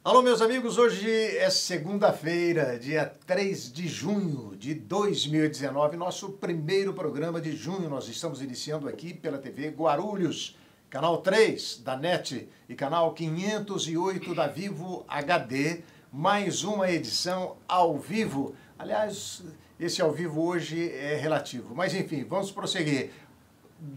Alô, meus amigos, hoje é segunda-feira, dia 3 de junho de 2019, nosso primeiro programa de junho. Nós estamos iniciando aqui pela TV Guarulhos, canal 3 da NET e canal 508 da Vivo HD, mais uma edição ao vivo. Aliás, esse ao vivo hoje é relativo, mas enfim, vamos prosseguir.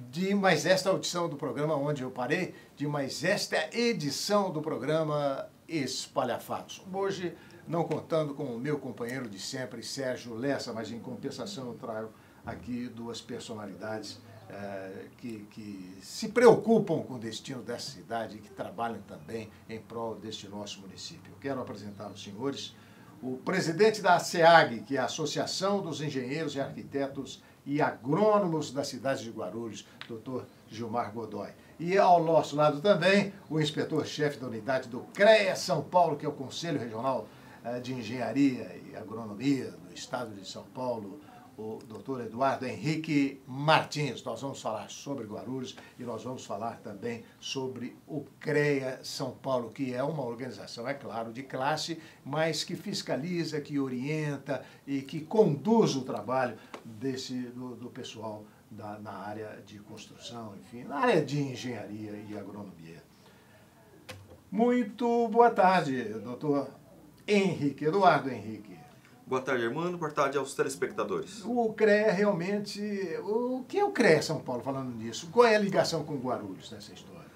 De mais esta audição do programa onde eu parei, de mais esta edição do programa Espalhafatos. Hoje, não contando com o meu companheiro de sempre, Sérgio Lessa, mas em compensação eu trago aqui duas personalidades que se preocupam com o destino dessa cidade e que trabalham também em prol deste nosso município. Eu quero apresentar aos senhores o presidente da ASEAG, que é a Associação dos Engenheiros e Arquitetos e Agrônomos da cidade de Guarulhos, Dr. Gilmar Godoy. E ao nosso lado também, o inspetor-chefe da unidade do CREA São Paulo, que é o Conselho Regional de Engenharia e Agronomia do Estado de São Paulo, o Dr. Eduardo Henrique Martins. Nós vamos falar sobre Guarulhos e nós vamos falar também sobre o CREA São Paulo, que é uma organização, é claro, de classe, mas que fiscaliza, que orienta e que conduz o trabalho do pessoal na área de construção, enfim, na área de engenharia e agronomia. Muito boa tarde, doutor Eduardo Henrique. Boa tarde, Armando. Boa tarde aos telespectadores. O CREA realmente... O que é o CREA São Paulo, falando nisso? Qual é a ligação com Guarulhos nessa história?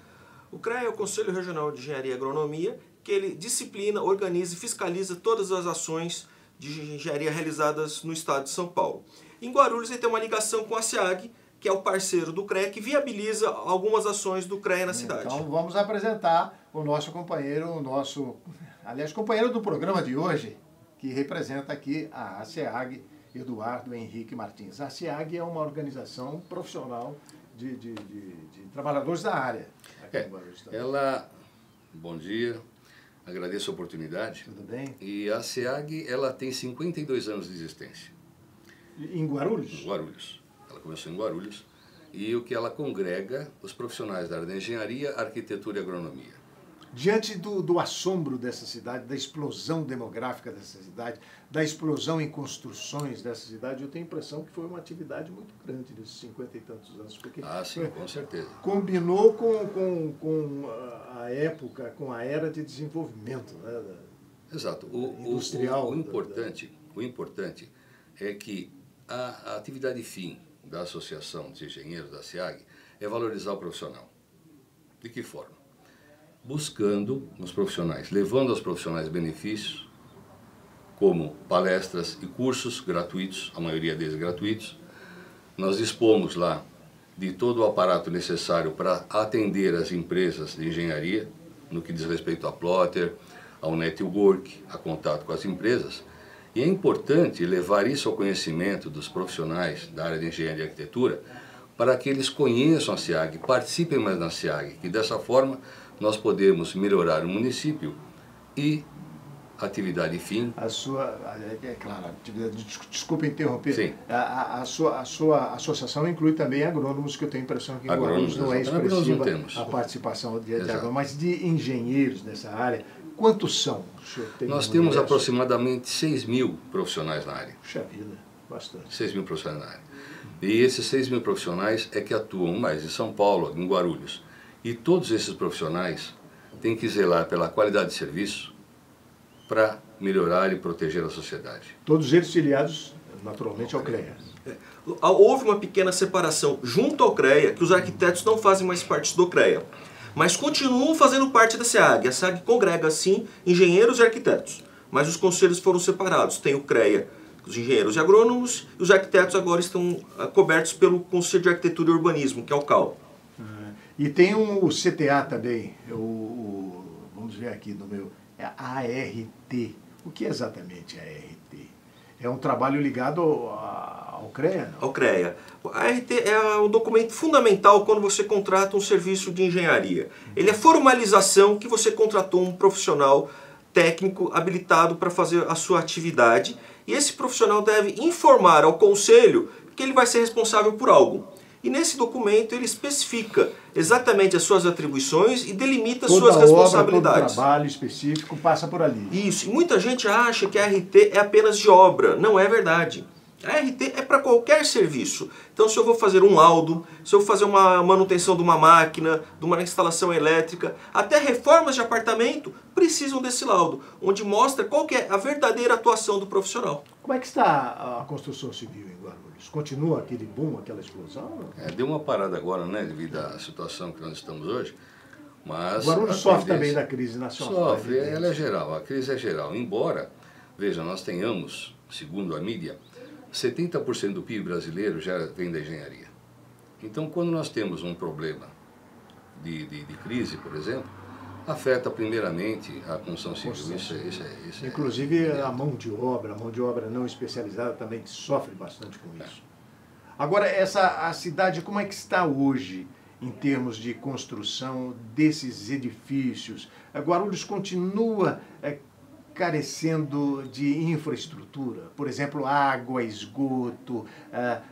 O CREA é o Conselho Regional de Engenharia e Agronomia, que ele disciplina, organiza e fiscaliza todas as ações de engenharia realizadas no estado de São Paulo. Em Guarulhos ele tem uma ligação com a SEAG, que é o parceiro do CREA, que viabiliza algumas ações do CREA na cidade. Então vamos apresentar o nosso companheiro, companheiro do programa de hoje, que representa aqui a ASEAG, Eduardo Henrique Martins. A ASEAG é uma organização profissional de trabalhadores da área. Bom dia, agradeço a oportunidade. Tudo bem? E a ASEAG, ela tem 52 anos de existência. Em Guarulhos? Em Guarulhos. Ela começou em Guarulhos. E o que ela congrega os profissionais da área da engenharia, arquitetura e agronomia. Diante do assombro dessa cidade, da explosão demográfica dessa cidade, da explosão em construções dessa cidade, eu tenho a impressão que foi uma atividade muito grande nesses 50 e tantos anos. Porque sim, com certeza. Combinou com a época, com a era de desenvolvimento, né, exato. Industrial. O importante é que a atividade fim da Associação de Engenheiros da SEAG é valorizar o profissional. De que forma? Buscando os profissionais, levando aos profissionais benefícios, como palestras e cursos gratuitos, a maioria deles gratuitos. Nós dispomos lá de todo o aparato necessário para atender as empresas de engenharia, no que diz respeito a plotter, ao network, a contato com as empresas. E é importante levar isso ao conhecimento dos profissionais da área de engenharia e arquitetura, para que eles conheçam a SEAG, participem mais na SEAG, e dessa forma nós podemos melhorar o município e a atividade fim. Desculpa interromper. Sim. A sua associação inclui também agrônomos, que eu tenho a impressão que em Guarulhos não é expressiva a participação de agrônomos, mas de engenheiros nessa área. Quantos são? Nós temos aproximadamente 6.000 profissionais na área. Puxa vida, bastante. 6.000 profissionais na área. E esses 6.000 profissionais é que atuam mais em São Paulo, em Guarulhos. E todos esses profissionais têm que zelar pela qualidade de serviço para melhorar e proteger a sociedade. Todos eles filiados, naturalmente, ao CREA. Houve uma pequena separação junto ao CREA, que os arquitetos não fazem mais parte do CREA, mas continuam fazendo parte da SEAG. A SEAG congrega, sim, engenheiros e arquitetos, mas os conselhos foram separados. Tem o CREA, os engenheiros e agrônomos, e os arquitetos agora estão cobertos pelo Conselho de Arquitetura e Urbanismo, que é o CAU. E tem o CTA também, vamos ver aqui no meu, é a ART. O que é exatamente a ART? É um trabalho ligado ao CREA? Não? Ao CREA. A ART é um documento fundamental quando você contrata um serviço de engenharia. Ele é a formalização que você contratou um profissional técnico habilitado para fazer a sua atividade, e esse profissional deve informar ao conselho que ele vai ser responsável por algo. E nesse documento ele especifica exatamente as suas atribuições e delimita as Toda suas obra, responsabilidades. todo trabalho específico passa por ali. Isso, e muita gente acha que a RT é apenas de obra. Não é verdade. A RT é para qualquer serviço. Então, se eu vou fazer um laudo, se eu vou fazer uma manutenção de uma máquina, de uma instalação elétrica, até reformas de apartamento precisam desse laudo, onde mostra qual que é a verdadeira atuação do profissional. Como é que está a construção civil em Guarulhos? Continua aquele boom, aquela explosão? Deu uma parada agora, né, devido à situação que nós estamos hoje, mas... Guarulhos sofre também da crise nacional. Sofre, ela é geral, a crise é geral. Embora, veja, nós tenhamos, segundo a mídia, 70% do PIB brasileiro já vem da engenharia. Então, quando nós temos um problema de crise, por exemplo, afeta primeiramente a construção civil. Isso Inclusive a mão de obra não especializada também sofre bastante com isso. Agora, a cidade, como é que está hoje em termos de construção desses edifícios? Guarulhos continua carecendo de infraestrutura, por exemplo, água, esgoto,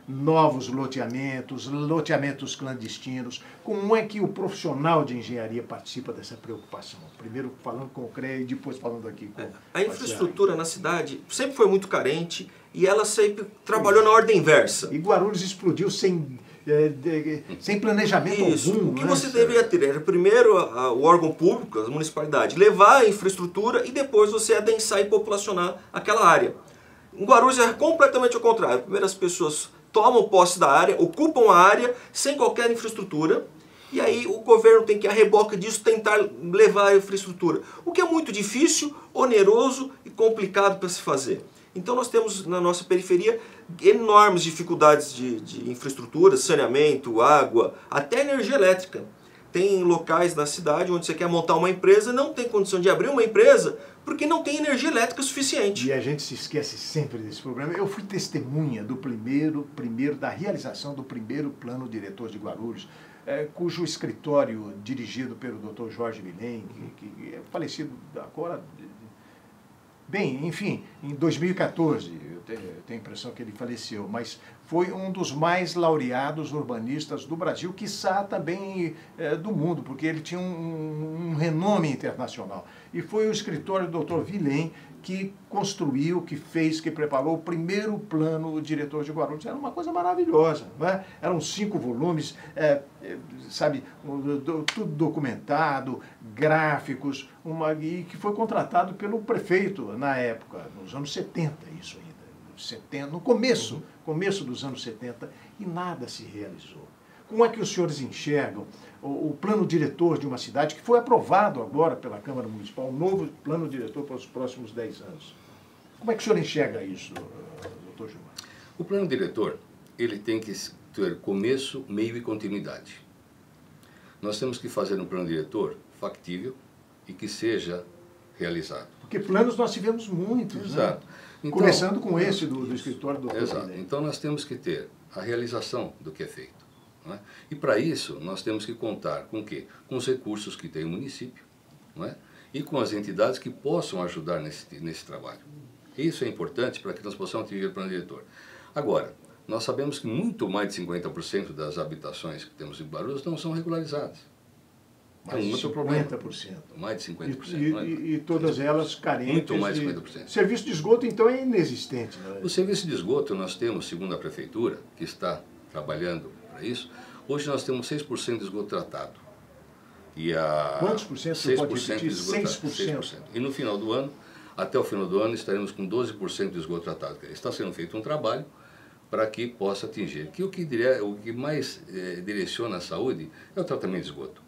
novos loteamentos clandestinos. Como é que o profissional de engenharia participa dessa preocupação? Primeiro falando com o CREA e depois falando aqui com a infraestrutura na cidade sempre foi muito carente e ela sempre trabalhou na ordem inversa. E Guarulhos explodiu sem planejamento algum. O que você deveria ter era primeiro o órgão público, a municipalidade, levar a infraestrutura e depois você adensar e populacionar aquela área. Em Guarulhos é completamente ao contrário. Primeiro as pessoas tomam posse da área, ocupam a área sem qualquer infraestrutura e aí o governo tem que, a reboque disso, tentar levar a infraestrutura. O que é muito difícil, oneroso e complicado para se fazer. Então nós temos na nossa periferia enormes dificuldades de infraestrutura, saneamento, água, até energia elétrica. Tem locais na cidade onde você quer montar uma empresa, não tem condição de abrir uma empresa porque não tem energia elétrica suficiente. E a gente se esquece sempre desse problema. Eu fui testemunha do da realização do primeiro plano diretor de Guarulhos, cujo escritório dirigido pelo Dr. Jorge Vilém, que é falecido agora. Bem, enfim, em 2014, eu tenho a impressão que ele faleceu, mas foi um dos mais laureados urbanistas do Brasil, quiçá também do mundo, porque ele tinha um renome internacional. E foi o escritório do Dr. Vilém que construiu, que fez, que preparou o primeiro plano diretor de Guarulhos. Era uma coisa maravilhosa, não é? Eram 5 volumes, tudo documentado, gráficos, e que foi contratado pelo prefeito na época, nos anos 70, isso ainda, no começo dos anos 70, e nada se realizou. Como é que os senhores enxergam o plano diretor de uma cidade que foi aprovado agora pela Câmara Municipal, um novo plano diretor para os próximos 10 anos? Como é que o senhor enxerga isso, doutor Gilmar? O plano diretor, ele tem que ter começo, meio e continuidade. Nós temos que fazer um plano diretor factível e que seja realizado. Porque planos nós tivemos muitos, exato. Né? Então, começando com esse do escritório do doutor. Exato. Então nós temos que ter a realização do que é feito. Não é? E para isso nós temos que contar com o quê? Com os recursos que tem o município, não é? E com as entidades que possam ajudar nesse trabalho. Isso é importante para que nós possamos atingir o plano diretor. Agora, nós sabemos que muito mais de 50% das habitações que temos em Guarulhos não são regularizadas. Mais de 50%. Mais de 50%. E todas elas carentes. Muito mais de 50%. Serviço de esgoto, então, é inexistente. Né? O serviço de esgoto nós temos, segundo a Prefeitura, que está trabalhando para isso, hoje nós temos 6% de esgoto tratado. Quantos por cento? 6% de esgoto 6%. 6%. E no final do ano, até o final do ano, estaremos com 12% de esgoto tratado. Está sendo feito um trabalho para que possa atingir. O que mais direciona a saúde é o tratamento de esgoto.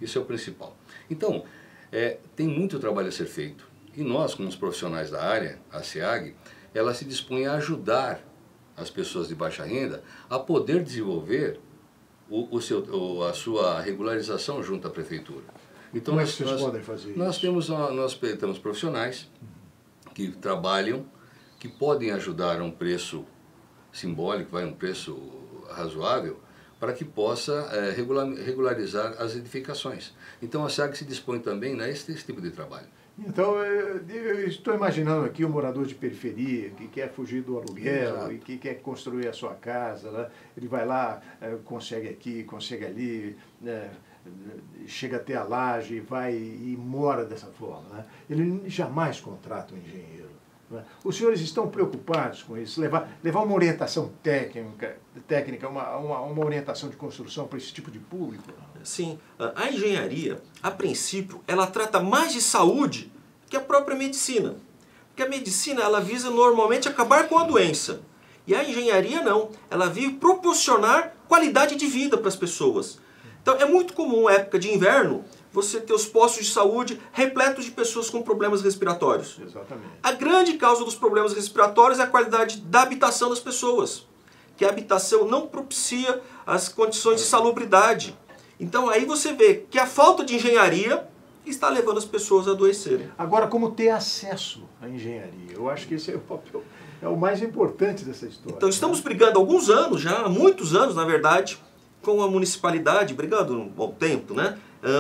Isso é o principal. Então, tem muito trabalho a ser feito. E nós, como os profissionais da área, a SEAG, ela se dispõe a ajudar as pessoas de baixa renda a poder desenvolver a sua regularização junto à prefeitura. Então, como é que vocês podem fazer isso? Nós temos profissionais que trabalham, que podem ajudar a um preço simbólico, um preço razoável, para que possa regularizar as edificações. Então a SEAG se dispõe também a esse tipo de trabalho. Então, eu estou imaginando aqui um morador de periferia que quer fugir do aluguel. Exato. E que quer construir a sua casa, né? Ele vai lá, consegue aqui, consegue ali, chega até a laje, vai e mora dessa forma, né? Ele jamais contrata um engenheiro. Né? Os senhores estão preocupados com isso? Levar uma orientação técnica uma orientação de construção para esse tipo de público? Sim, a engenharia, a princípio, ela trata mais de saúde que a própria medicina. Porque a medicina, ela visa normalmente acabar com a doença. E a engenharia não, ela vive proporcionar qualidade de vida para as pessoas. Então é muito comum, na época de inverno, você ter os postos de saúde repletos de pessoas com problemas respiratórios. Exatamente. A grande causa dos problemas respiratórios é a qualidade da habitação das pessoas. Que a habitação não propicia as condições de salubridade. Então aí você vê que a falta de engenharia está levando as pessoas a adoecerem. Agora, como ter acesso à engenharia? Eu acho que esse é o papel, é o mais importante dessa história. Então estamos brigando há alguns anos já, há muitos anos na verdade, com a municipalidade, brigando um bom tempo, né?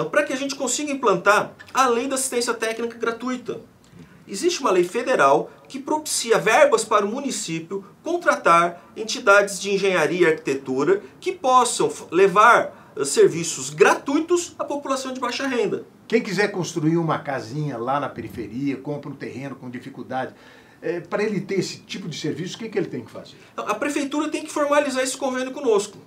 Para que a gente consiga implantar a lei da assistência técnica gratuita. Existe uma lei federal que propicia verbas para o município contratar entidades de engenharia e arquitetura que possam levar serviços gratuitos à população de baixa renda. Quem quiser construir uma casinha lá na periferia, compra um terreno com dificuldade, para ele ter esse tipo de serviço, o que ele tem que fazer? A prefeitura tem que formalizar esse convênio conosco.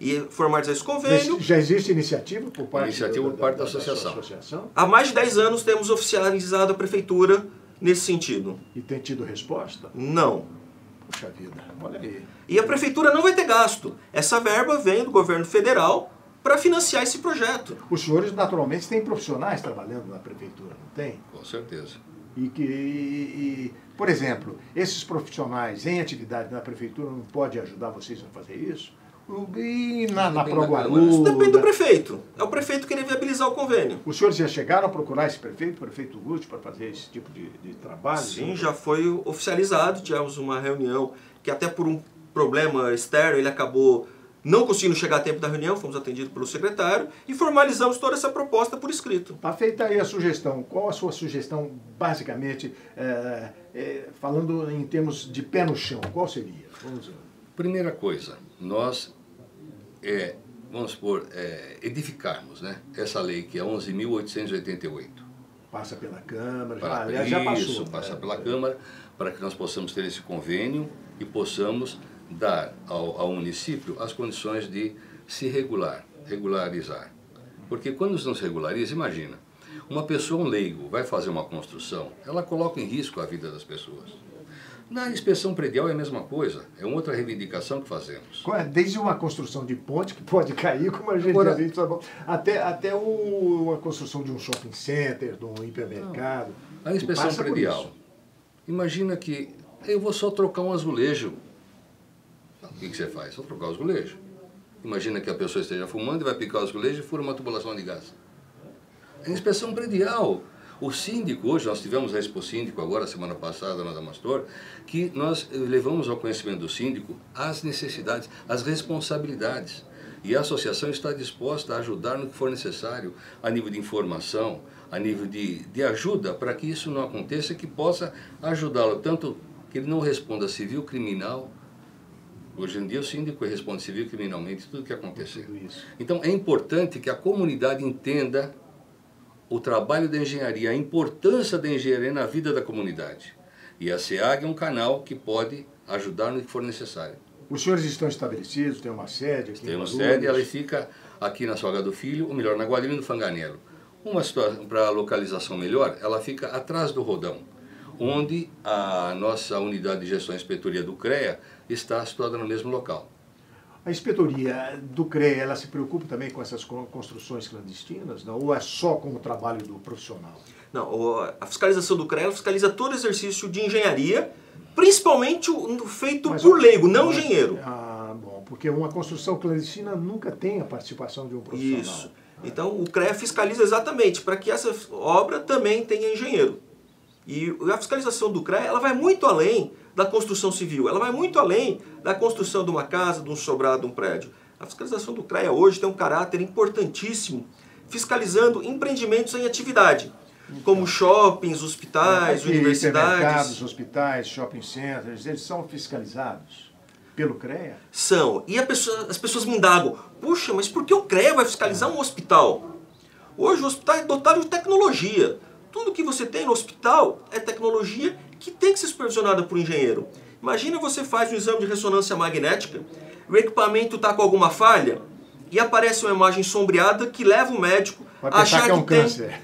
E formalizar esse convênio... Já existe iniciativa por parte da associação? Há mais de 10 anos temos oficializado a prefeitura nesse sentido. E tem tido resposta? Não. Puxa vida, olha aí. E a prefeitura não vai ter gasto. Essa verba vem do governo federal para financiar esse projeto. Os senhores, naturalmente, têm profissionais trabalhando na prefeitura, não tem? Com certeza. Por exemplo, esses profissionais em atividade na prefeitura não podem ajudar vocês a fazer isso? E na ProGuarulhos? Isso depende do prefeito. É o prefeito que querer viabilizar o convênio. Os senhores já chegaram a procurar esse prefeito, o prefeito Lúcio, para fazer esse tipo de trabalho? Sim, já foi oficializado. Tivemos uma reunião que até por um problema externo ele acabou não conseguindo chegar a tempo da reunião, fomos atendidos pelo secretário e formalizamos toda essa proposta por escrito. Está feita aí a sugestão. Qual a sua sugestão, basicamente, falando em termos de pé no chão? Qual seria? Vamos ver. Primeira coisa, nós, vamos supor, edificarmos, né, essa lei que é 11.888. Passa pela Câmara, já passou. Isso, passa pela Câmara, para que nós possamos ter esse convênio e possamos dar ao município as condições de se regularizar. Porque quando não se regulariza, imagina, uma pessoa, um leigo, vai fazer uma construção, ela coloca em risco a vida das pessoas. Na inspeção predial é a mesma coisa, é outra reivindicação que fazemos. Desde uma construção de ponte que pode cair, como a gente Agora, já viu, até uma construção de um shopping center, de um hipermercado. A inspeção predial, imagina que eu vou só trocar um azulejo. O que você faz? Só trocar o azulejo. Imagina que a pessoa esteja fumando e vai picar o azulejo e fura uma tubulação de gás. É inspeção predial. O síndico, hoje nós tivemos a Expo Síndico, agora semana passada na Damastor, que nós levamos ao conhecimento do síndico as necessidades, as responsabilidades. E a associação está disposta a ajudar no que for necessário, a nível de informação, a nível de ajuda, para que isso não aconteça, que possa ajudá-lo, tanto que ele não responda civil, criminal. Hoje em dia o síndico responde civil, criminalmente, tudo que acontecer. Então é importante que a comunidade entenda o trabalho da engenharia, a importância da engenharia na vida da comunidade. E a SEAG é um canal que pode ajudar no que for necessário. Os senhores estão estabelecidos, tem uma sede aqui? Tem uma sede, ela fica aqui na Salgado do Filho, ou melhor, na Guarilha do Fanganelo. Uma situação para localização melhor, ela fica atrás do Rodão, onde a nossa unidade de gestão e inspetoria do CREA está situada no mesmo local. A inspetoria do CREA, ela se preocupa também com essas construções clandestinas, não? Ou é só com o trabalho do profissional? Não, a fiscalização do CREA fiscaliza todo exercício de engenharia, principalmente o feito por leigo, não engenheiro. Ah, bom, porque uma construção clandestina nunca tem a participação de um profissional. Isso. Então o CREA fiscaliza exatamente para que essa obra também tenha engenheiro. E a fiscalização do CREA, ela vai muito além da construção civil, ela vai muito além da construção de uma casa, de um sobrado, de um prédio. A fiscalização do CREA hoje tem um caráter importantíssimo, fiscalizando empreendimentos em atividade. como shoppings, hospitais, universidades. Supermercados, hospitais, shopping centers, eles são fiscalizados pelo CREA? São. E as pessoas me indagam, puxa, mas por que o CREA vai fiscalizar um hospital? Hoje o hospital é dotado de tecnologia. Tudo que você tem no hospital é tecnologia que tem que ser supervisionada por engenheiro. Imagina você faz um exame de ressonância magnética, o equipamento está com alguma falha e aparece uma imagem sombreada que leva o médico a achar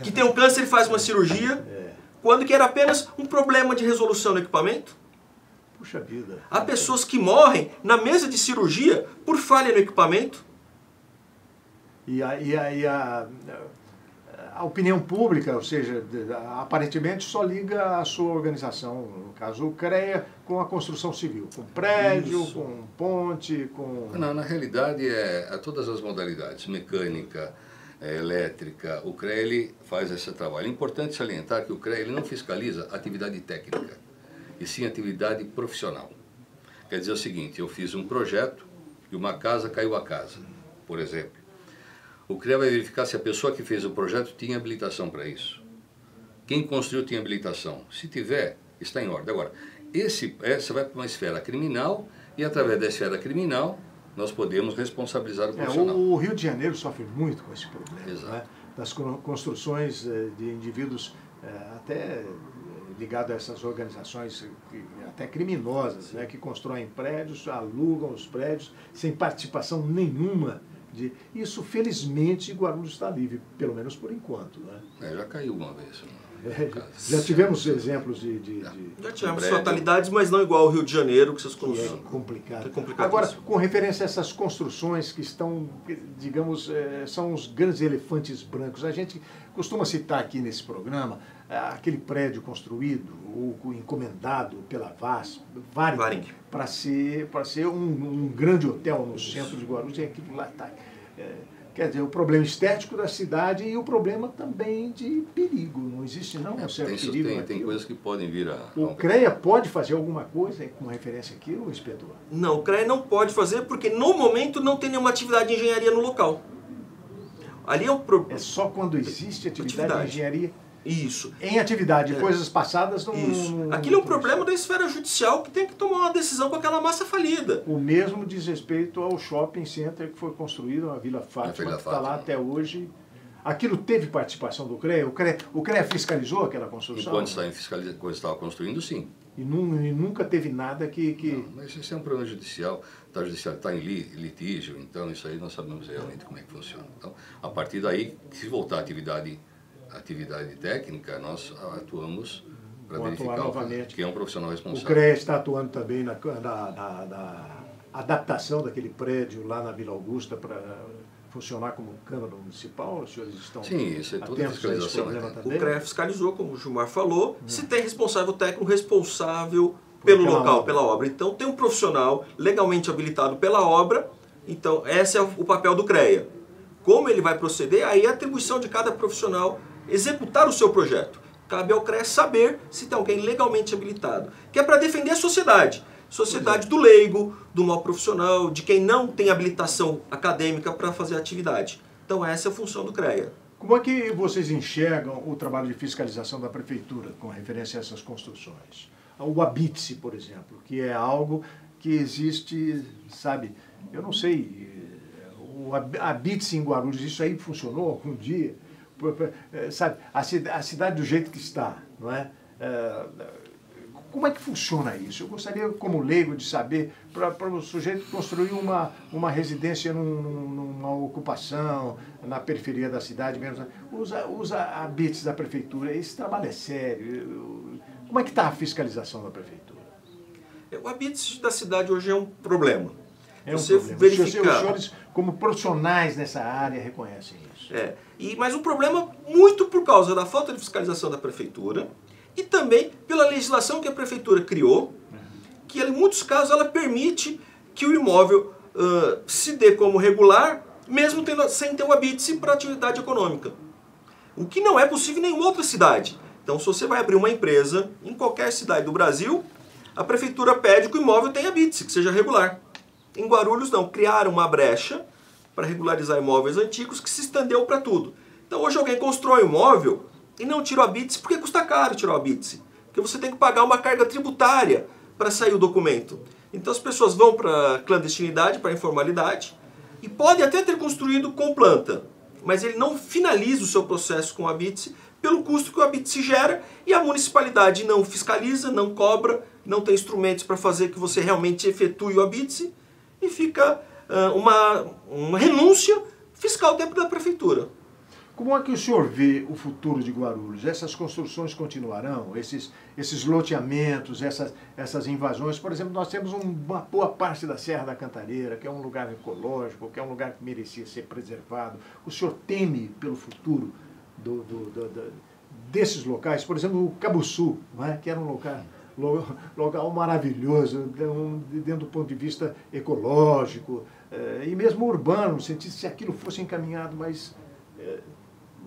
que tem um câncer e faz uma cirurgia, quando que era apenas um problema de resolução do equipamento. Puxa vida. Há pessoas que morrem na mesa de cirurgia por falha no equipamento. E a opinião pública, ou seja, aparentemente só liga a sua organização, no caso o CREA, com a construção civil, com prédio, Isso. com ponte, com... Não, na realidade é todas as modalidades, mecânica, elétrica, o CREA ele faz esse trabalho. É importante salientar que o CREA ele não fiscaliza atividade técnica, e sim atividade profissional. Quer dizer o seguinte, eu fiz um projeto e uma casa caiu a casa, por exemplo. O CREA vai verificar se a pessoa que fez o projeto tinha habilitação para isso. Quem construiu tinha habilitação. Se tiver, está em ordem. Agora, essa vai para uma esfera criminal e através da esfera criminal nós podemos responsabilizar o profissional. O Rio de Janeiro sofre muito com esse problema. Exato. Né? Das construções de indivíduos até ligados a essas organizações até criminosas, né? Que constroem prédios, alugam os prédios sem participação nenhuma. Isso, felizmente, Guarulhos está livre, pelo menos por enquanto. Né? Já caiu uma vez. Já tivemos exemplos Já tivemos fatalidades, mas não igual ao Rio de Janeiro, que vocês conhecem. É complicado. Agora, com referência a essas construções que estão, digamos, são os grandes elefantes brancos, a gente costuma citar aqui nesse programa aquele prédio construído ou encomendado pela Varig para ser um grande hotel no centro de Guarulhos, e aquilo lá está. Quer dizer, o problema estético da cidade e o problema também de perigo. Não existe não um certo perigo. Tem coisas que podem vir a... O CREA pode fazer alguma coisa com referência àquilo, inspetor? Não, o CREA não pode fazer porque no momento não tem nenhuma atividade de engenharia no local. Ali é só quando existe atividade de engenharia? Isso. Em atividade, coisas passadas não... Isso. Aquilo é um problema da esfera judicial que tem que tomar uma decisão com aquela massa falida. O mesmo diz respeito ao shopping center que foi construído, a Vila Fátima, que está lá até hoje. Aquilo teve participação do CREA? O CREA fiscalizou aquela construção? Quando estava construindo, sim. E nunca teve nada que... Não, mas isso é um problema judicial. O judiciário está em litígio, então isso aí nós sabemos realmente como é que funciona. Então, a partir daí, se voltar à atividade técnica, nós atuamos para verificar novamente. Que é um profissional responsável. O CREA está atuando também na adaptação daquele prédio lá na Vila Augusta para funcionar como Câmara Municipal? Os senhores estão isso é toda a fiscalização. O CREA fiscalizou, como o Gilmar falou, se tem responsável técnico responsável pelo local, pela obra. Então tem um profissional legalmente habilitado pela obra, então esse é o papel do CREA. Como ele vai proceder, aí é a atribuição de cada profissional executar o seu projeto. Cabe ao CREA saber se tem alguém legalmente habilitado, que é para defender a sociedade. Sociedade do leigo, do mau profissional, de quem não tem habilitação acadêmica para fazer a atividade. Então essa é a função do CREA. Como é que vocês enxergam o trabalho de fiscalização da Prefeitura com referência a essas construções? O ABITSE, por exemplo, que é algo que existe, sabe, eu não sei, o ABITSE em Guarulhos, isso aí funcionou algum dia? Sabe, a cidade do jeito que está, não é? Como é que funciona isso? Eu gostaria, como leigo, de saber, para o sujeito construir uma residência numa ocupação, na periferia da cidade, menos, usa habites da prefeitura. Esse trabalho é sério. Como é que está a fiscalização da prefeitura? O habites da cidade hoje é um problema. É um problema. Os senhores, como profissionais nessa área, reconhecem isso. Mas o problema muito por causa da falta de fiscalização da prefeitura e também pela legislação que a prefeitura criou, que em muitos casos ela permite que o imóvel se dê como regular, mesmo sem ter o habite para atividade econômica. O que não é possível em nenhuma outra cidade. Então, se você vai abrir uma empresa em qualquer cidade do Brasil, a prefeitura pede que o imóvel tenha habite, que seja regular. Em Guarulhos não, criaram uma brecha para regularizar imóveis antigos que se estendeu para tudo. Então hoje alguém constrói um imóvel e não tira o habite-se porque custa caro tirar o habite-se. Porque você tem que pagar uma carga tributária para sair o documento. Então as pessoas vão para a clandestinidade, para a informalidade, e pode até ter construído com planta, mas ele não finaliza o seu processo com o habite-se pelo custo que o habite-se gera, e a municipalidade não fiscaliza, não cobra, não tem instrumentos para fazer que você realmente efetue o habite-se, e fica uma renúncia fiscal dentro da prefeitura. Como é que o senhor vê o futuro de Guarulhos? Essas construções continuarão? Esses loteamentos, essas invasões? Por exemplo, nós temos uma boa parte da Serra da Cantareira, que é um lugar ecológico, que é um lugar que merecia ser preservado. O senhor teme pelo futuro desses locais? Por exemplo, o Cabuçu, não é? Que era um local maravilhoso, dentro do ponto de vista ecológico, e mesmo urbano, no sentido se aquilo fosse encaminhado, mas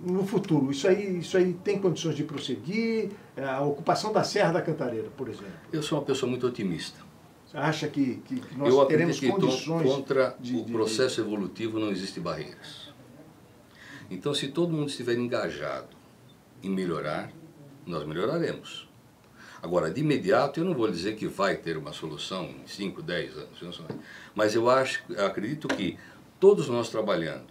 no futuro, isso aí tem condições de prosseguir? A ocupação da Serra da Cantareira, por exemplo. Eu sou uma pessoa muito otimista. Você acha que nós teremos condições... Contra o processo evolutivo não existem barreiras. Então, se todo mundo estiver engajado em melhorar, nós melhoraremos. Agora, de imediato, eu não vou dizer que vai ter uma solução em 5, 10 anos, mas eu acredito que todos nós trabalhando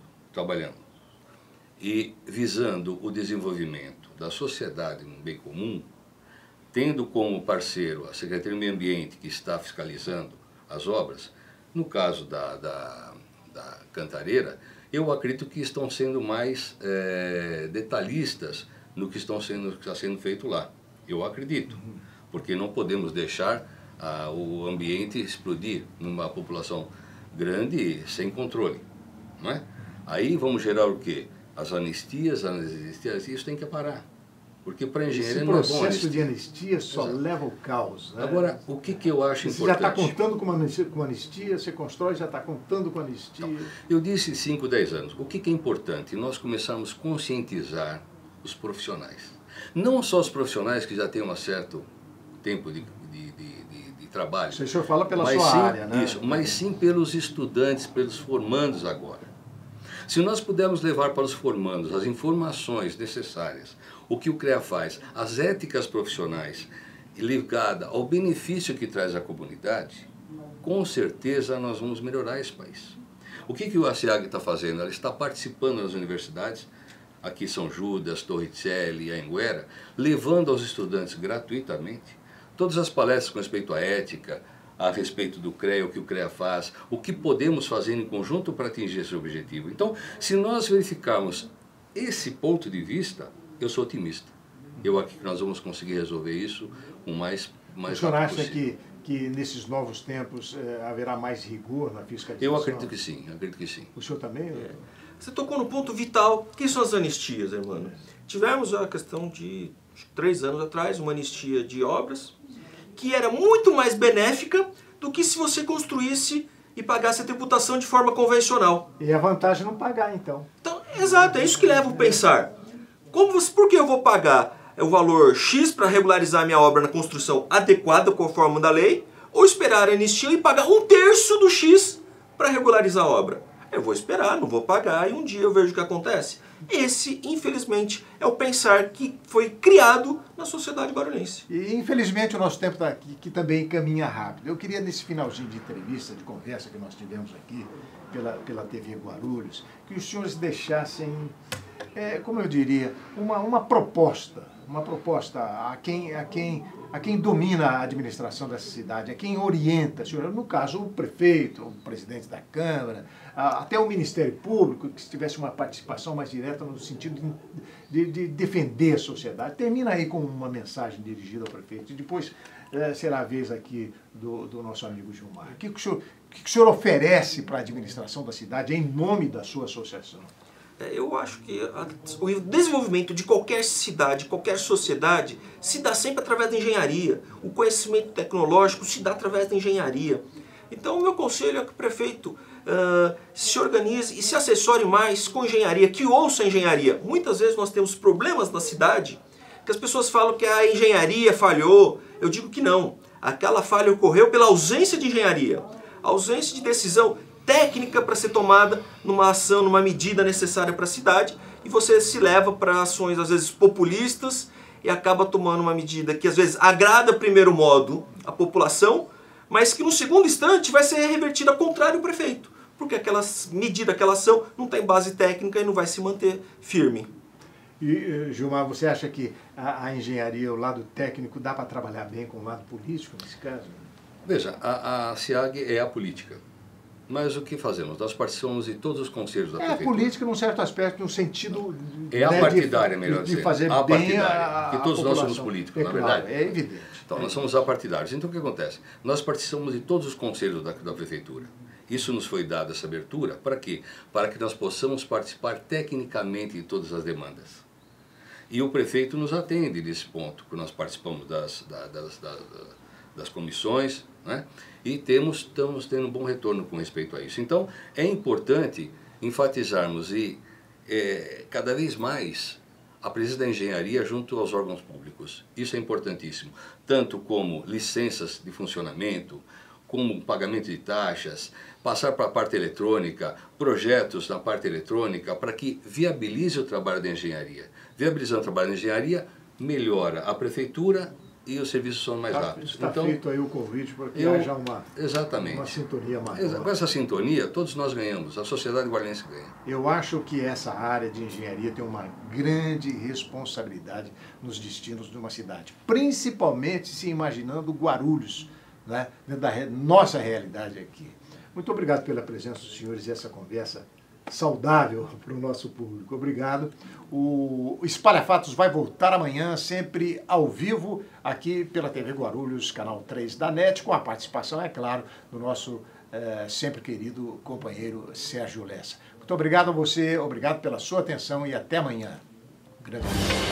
e visando o desenvolvimento da sociedade no bem comum, tendo como parceiro a Secretaria do Meio Ambiente, que está fiscalizando as obras, no caso da Cantareira, eu acredito que estão sendo mais detalhistas no que está sendo feito lá. Eu acredito, porque não podemos deixar o ambiente explodir numa população grande sem controle, não é? Aí vamos gerar o quê? As anistias, isso tem que parar. Porque para a engenharia não é bom. Esse processo de anistia só leva ao caos. Né? Agora, o que eu acho importante... Você já está contando com anistia, você constrói, já está contando com anistia. Então, eu disse 5, 10 anos. O que é importante? Nós começarmos a conscientizar os profissionais. Não só os profissionais que já têm um certo tempo de trabalho. O senhor fala pela sua área, né? Isso, mas sim pelos estudantes, pelos formandos agora. Se nós pudermos levar para os formandos as informações necessárias, o que o CREA faz, as éticas profissionais ligadas ao benefício que traz à comunidade, com certeza nós vamos melhorar esse país. O que a SEAG está fazendo? Ela está participando nas universidades, aqui São Judas, Torricelli e Anhanguera, levando aos estudantes gratuitamente todas as palestras com respeito à ética, a respeito do CREA, o que o CREA faz, o que podemos fazer em conjunto para atingir esse objetivo. Então, se nós verificarmos esse ponto de vista, eu sou otimista. Eu acredito que nós vamos conseguir resolver isso o mais o senhor acha que nesses novos tempos haverá mais rigor na fiscalização? Eu acredito que sim, acredito que sim. O senhor também? Você tocou no ponto vital. O que são as anistias, irmão? Tivemos a questão de 3 anos atrás, uma anistia de obras, que era muito mais benéfica do que se você construísse e pagasse a tributação de forma convencional. E a vantagem é não pagar, então. Então, exato, é isso que leva a pensar. Por que eu vou pagar o valor X para regularizar a minha obra na construção adequada conforme da lei, ou esperar a anistia e pagar 1/3 do X para regularizar a obra? Eu vou esperar, não vou pagar e um dia eu vejo o que acontece. Esse, infelizmente, é o pensar que foi criado na sociedade guarulhense. E, infelizmente, o nosso tempo está aqui, que também caminha rápido. Eu queria, nesse finalzinho de entrevista, de conversa que nós tivemos aqui, pela TV Guarulhos, que os senhores deixassem, como eu diria, uma proposta a quem domina a administração dessa cidade, a quem orienta, no caso, o prefeito, o presidente da Câmara, até o Ministério Público, que tivesse uma participação mais direta no sentido de defender a sociedade. Termina aí com uma mensagem dirigida ao prefeito. E depois será a vez aqui do nosso amigo Gilmar. O que o senhor oferece para a administração da cidade em nome da sua associação? Eu acho que o desenvolvimento de qualquer cidade, qualquer sociedade, se dá sempre através da engenharia. O conhecimento tecnológico se dá através da engenharia. Então, o meu conselho é que o prefeito se organize e se assessore mais com engenharia, que ouça a engenharia. Muitas vezes nós temos problemas na cidade, que as pessoas falam que a engenharia falhou. Eu digo que não. Aquela falha ocorreu pela ausência de engenharia. A ausência de decisão técnica para ser tomada numa ação, numa medida necessária para a cidade, e você se leva para ações às vezes populistas e acaba tomando uma medida que às vezes agrada primeiro modo a população, mas que no segundo instante vai ser revertida ao contrário do prefeito, porque aquela medida, aquela ação não tem base técnica e não vai se manter firme. E, Gilmar, você acha que a engenharia, o lado técnico, dá para trabalhar bem com o lado político nesse caso? Veja, a SEAG é a política. Mas o que fazemos? Nós participamos de todos os conselhos da prefeitura. É a política, num certo aspecto, no sentido... É a partidária, melhor de dizer. fazer a bem partidária. Que todos nós somos população. políticos, na Claro, verdade. é evidente. Então, nós somos apartidários. Então, o que acontece? Nós participamos de todos os conselhos da prefeitura. Isso nos foi dado, essa abertura, para quê? Para que nós possamos participar tecnicamente de todas as demandas. E o prefeito nos atende nesse ponto, que nós participamos das comissões, né? E estamos tendo um bom retorno com respeito a isso. Então, é importante enfatizarmos cada vez mais a presença da engenharia junto aos órgãos públicos. Isso é importantíssimo, tanto como licenças de funcionamento, como pagamento de taxas, passar para a parte eletrônica, projetos na parte eletrônica, para que viabilize o trabalho da engenharia. Viabilizando o trabalho da engenharia, melhora a prefeitura e os serviços são mais rápidos. Está feito aí o convite para que haja uma sintonia maior. Com essa sintonia, todos nós ganhamos, a sociedade guarulhense ganha. Eu acho que essa área de engenharia tem uma grande responsabilidade nos destinos de uma cidade, principalmente se imaginando Guarulhos, né, dentro da nossa realidade aqui. Muito obrigado pela presença dos senhores e essa conversa saudável para o nosso público. Obrigado. O Espalha Fatos vai voltar amanhã, sempre ao vivo, aqui pela TV Guarulhos, canal 3 da NET, com a participação, é claro, do nosso sempre querido companheiro Sérgio Lessa. Muito obrigado a você, obrigado pela sua atenção e até amanhã. Grande abraço.